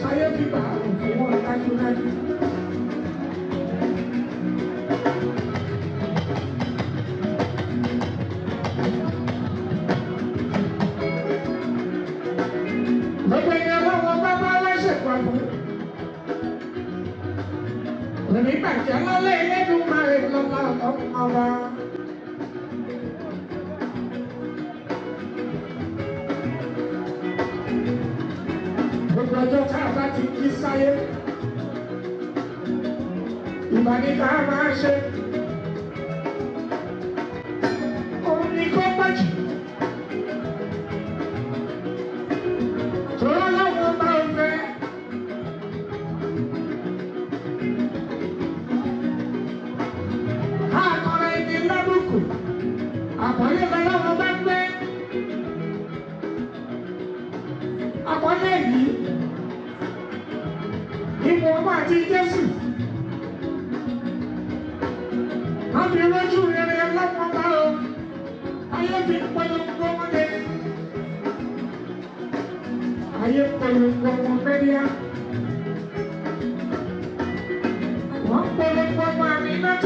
táyé bíbá òfin wọn dájúdájú. Gbogbo ẹni ọlọ́wọ́ bá bá lẹ́sẹ̀ pàbó. Òní bàjẹ́ lọ́lẹ́ ẹlẹ́dùn máa rè lọ́la ọ̀pọ̀. Gbogbo ọjọ́ tá a bá ti jí sáyé, ìbàdí ká máa ṣe. Òun ni kó pàjù. Tòrọ́ lọ́wọ́ bá ń fẹ́. Àkọ́rọ̀ ẹni lábùkù, àkọ́lé lọ́wọ́ bá gbé. Àkọ́lé yìí, ipò ọmọ àti Jésù. Wọ́n fi rójú rere lọ́wọ́ bá o. Ayé fi polongo ọmọdé. Ayé polongo ọmọ mẹ́ríà. Wọ́n polongo ọmọ àmì náà.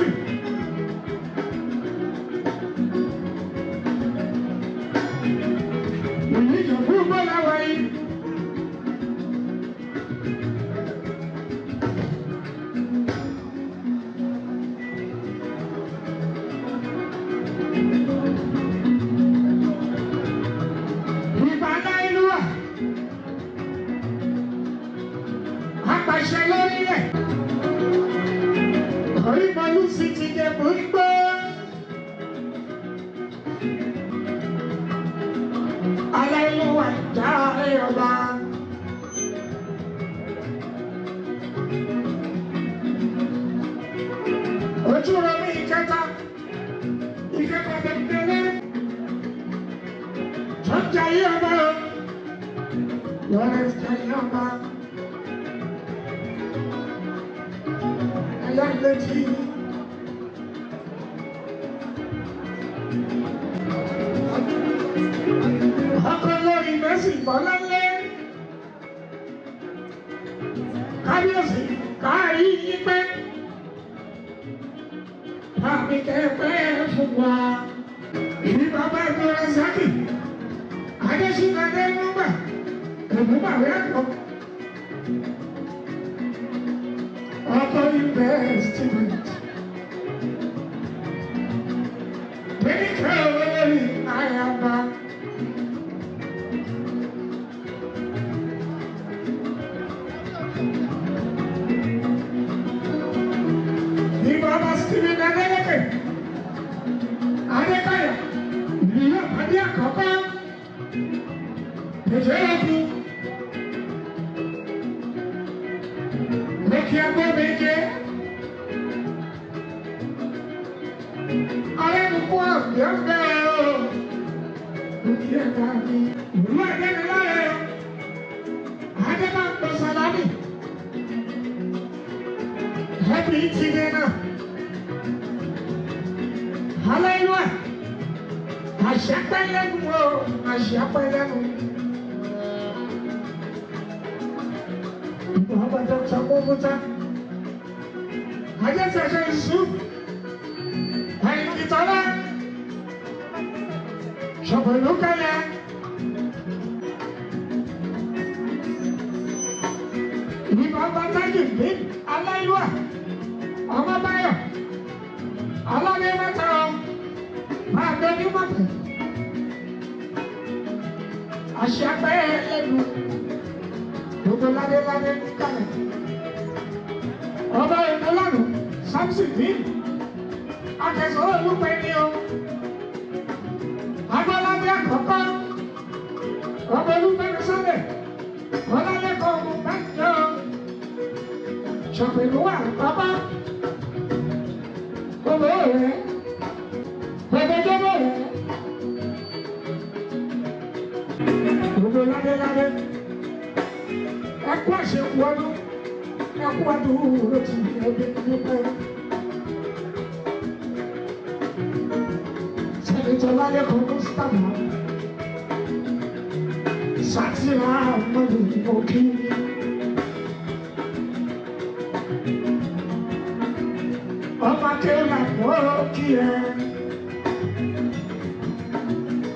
kí ẹ.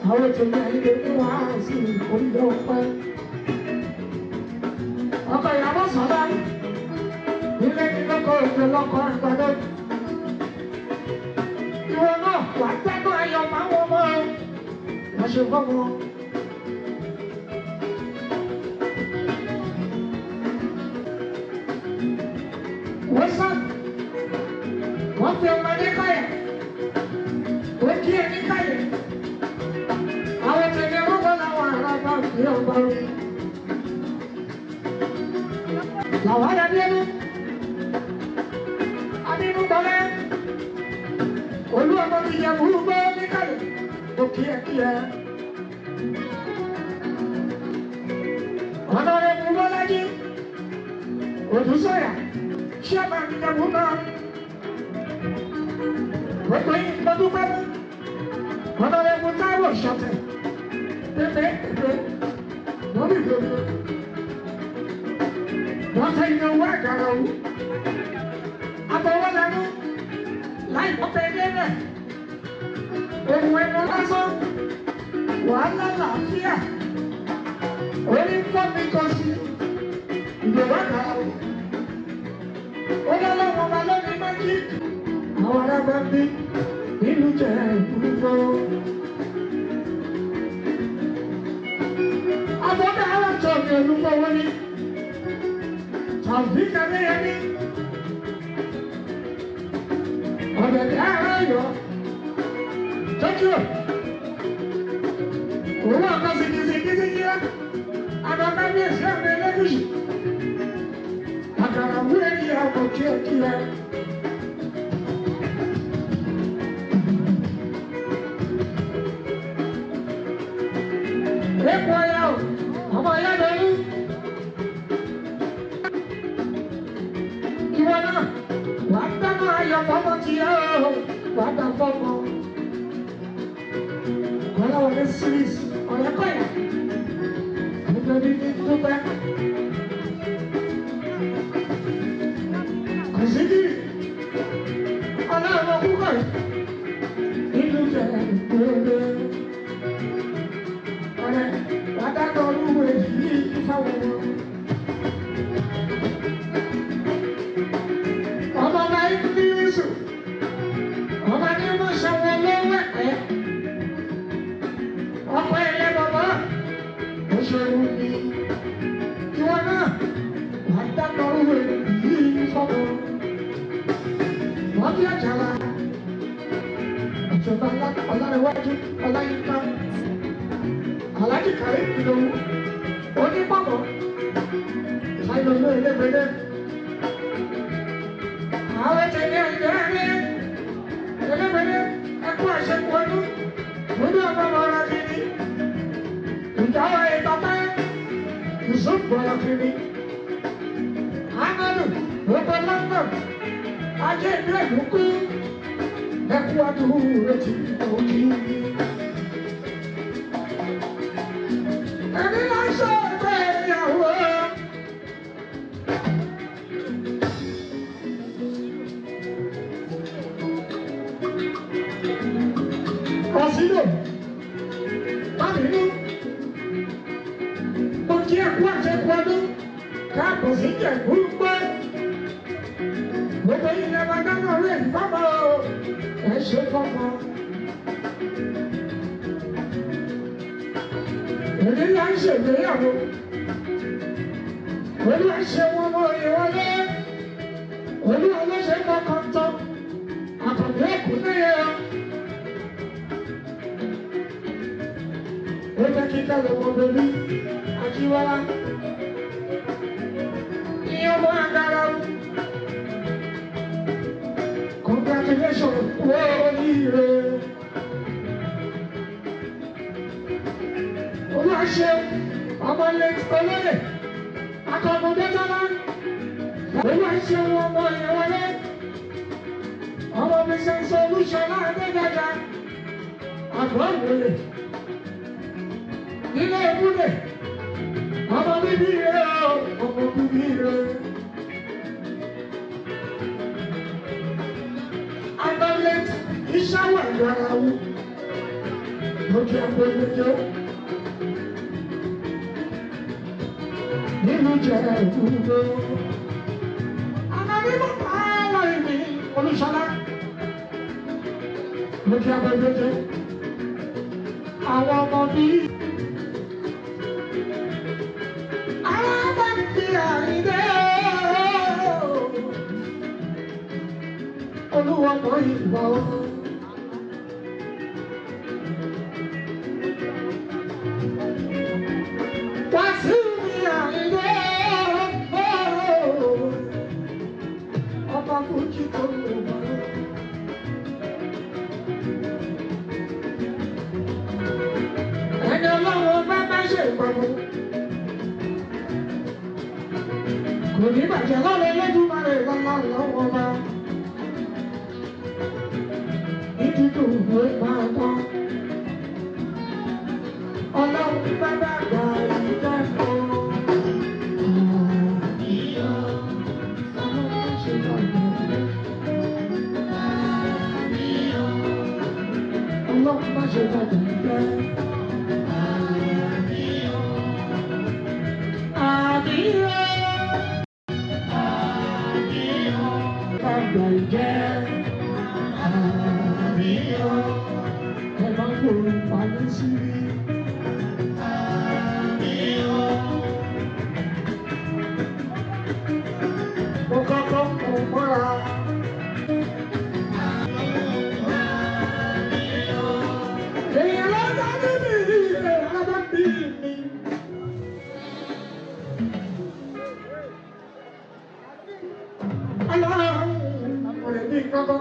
Àwọn tèmi àyíké ní wàá sí orílẹ̀ ọpẹ́. Ọkọ̀ ìyàwó sọ̀dá ilé ní lọ́kọ̀ òjò lọ́kọ̀ àgbàdo. Ìwọ náà wà á tẹ́tọ̀ ayọ̀ máa wọ́n mọ́ ẹ. Wọ́n ṣe fọ́mọ. Wọ́n sá. Wọ́n fi ọmọdé káyà. Wọ́n kí ẹni káyà. Àwọn tèmi wọ́n bọ́ láwọn ará bá fi ọgbà rí. Làwọn ará bí ẹni. Abínú bọ́lá. Olú ọmọ ti yẹ burú gbọ́ ní káyà. Mo kí ẹ. Ọ̀nà rẹ̀ mú Bọ́lájí. Òdùsọ̀yà. Ṣé ẹ máa ń yẹ burú náà? Gbogbo yìí lọ́dún pẹ́lú. Ọ̀nà rẹ̀ mú Táíwò Ṣọ̀tẹ̀. Pépé. Lórí ìdòdó. Wọ́n tẹ iná owó àgàrà òwú. Àbọ̀wọ́ lẹ́nu. Láì pọ́pẹ́ ilé rẹ̀. Ohun ẹnu lásán. Wàhálà làáfíà. Orí ń fọ́ mi kan sí. Ìdòwò àgàrà òwú. Ó lọ́lọ́wọ́ wa lónìí méjì. Àwọn ará bá bí nínú jẹ́ ìdúró. Àbọ̀dá alájọ mi olúkọ wọ́n ní. Tàbí Kẹ́lẹ́yẹmí. Ọ̀dẹ̀dẹ̀ ara yọ. Tọ́jú ẹ̀. Òun àká sìkìsìkìsìkì rẹ̀. Àbàbá bí èsì àmì ẹlẹ́gùsì. Àkàrà wúrẹ́ ní àwọn kíákíá. Epo ya o, ọmọ ya lórí. Ìwọ náà, wàá dáná ayọ̀ fọmọ ti yá o, wàá dá fọmọ. Kọ́lá wọlé síríìsì, ọ̀rẹ́ kọ́yà. Nítorí ní dúpẹ́. Kò sí kiri, ọlọ́run púpọ̀ yìí. Inú jẹ́ ìgbòho. Ọ̀rẹ́ wàá dáná olúwo èyí fáwọn ọmọ. Ọmọ bá yín ní Yéṣu. Ọmọ ní mo ṣọwọ́ lọ́wọ́ ẹ̀. Ọkọ ẹ̀yẹ bàbá. Ó ṣòro ní. Ìwọ náà wàá dáná olúwo èyí fáwọn ọmọ. Wọ́n bí àjàlá. Ìjọba ọ̀làrẹ̀wájú ọ̀làyínká. Aláàjì Kàrí Ìdòwú. Onípọ̀pọ̀. Ìsáyọ̀ ló ẹlẹ́gbẹ̀dẹ́. Àwọn tẹ̀lé ẹgbẹ̀rẹ́ ẹlẹ́gbẹ̀dẹ́ ẹkú àṣẹkù ọdún. Lórí ọmọ ọ̀rọ̀ kìíní. Ìjáwọ̀ ìtọ́pẹ́. Ìsúnpọ̀ ọ̀rọ̀ kìíní. Amadu gbogbo London. Ajé ìlú Èkúkú. Ẹkú ọdún rẹ̀ ti òkì. Ẹni náà ṣe ẹgbẹ́ ìyàwó. Ọ̀sìnlò, Bábìlú, mo kí ẹkú àṣẹkù ọdún, káàbọ̀ sí Ìjẹ̀bú gbọ́. Gbogbo ilẹ̀ wa dáná rẹ̀ fọ́mọ o, ẹ ṣe fọ́mọ. Èmi là ń ṣègbéyàwó. Olúwa ṣe wọn mọ ìwọlé. Olúwa ló ṣe kọ́kọ́ tán. Àkàndé ẹ̀kú níyẹn o. Ó jẹ́ kíkẹ́ lọ́wọ́ bẹ́bí. Ajíwọ́lá. Ìyẹn ọmọ àgàrà o. Congratulations, oríire. Olúwa ṣe ọmọ ilé olóyè. Akọ̀mọdé tọ́lá. Olúwa ṣe ọmọ ìyẹ̀wọlé. Ọmọ mi ṣe ń sọ olúṣọlá Adéjọjà. Àgbọ̀ ìwòlè. Nílé ìbúlé. Ọmọ bíbí rẹ̀ o. Ọmọ bíbí rẹ̀. Agbọ́lé Kikelomo Oluwasheun'S nínú jẹ́ ìdúró. Àmàlí mo pa àwọn ìní Olúṣọlá ló jẹ́ abẹ́gbẹ́jẹ́ àwọn ọmọ bíi àwọn ọmọ bíi àìdè Olúwa mọ ìwà o. Wá sí mi àìdè ọba Fuji tó ń bọ̀. Ẹni Ọlọ́run bá bá ṣe ìpamọ́ kò ní bàjẹ́ lọ́rọ̀ Elédùmarè lọ́la lọ́wọ́ bá ìdídùn ìwé máa tán. Ọlọ́run bá bá gbà ìjẹ́ fún Ọlọ́run má ṣe bàjẹ́ ìjẹ́. Àgbà ìjẹ́ àríyàn ẹ má gbòòrò pàdé sí i. Mo kọ́kọ́ kò mọ́ra. Èèyàn lọ́dọ̀ níbi ilé alábàbí mi. Ọlọ́run ọ̀rẹ́ mi kọ́kọ́.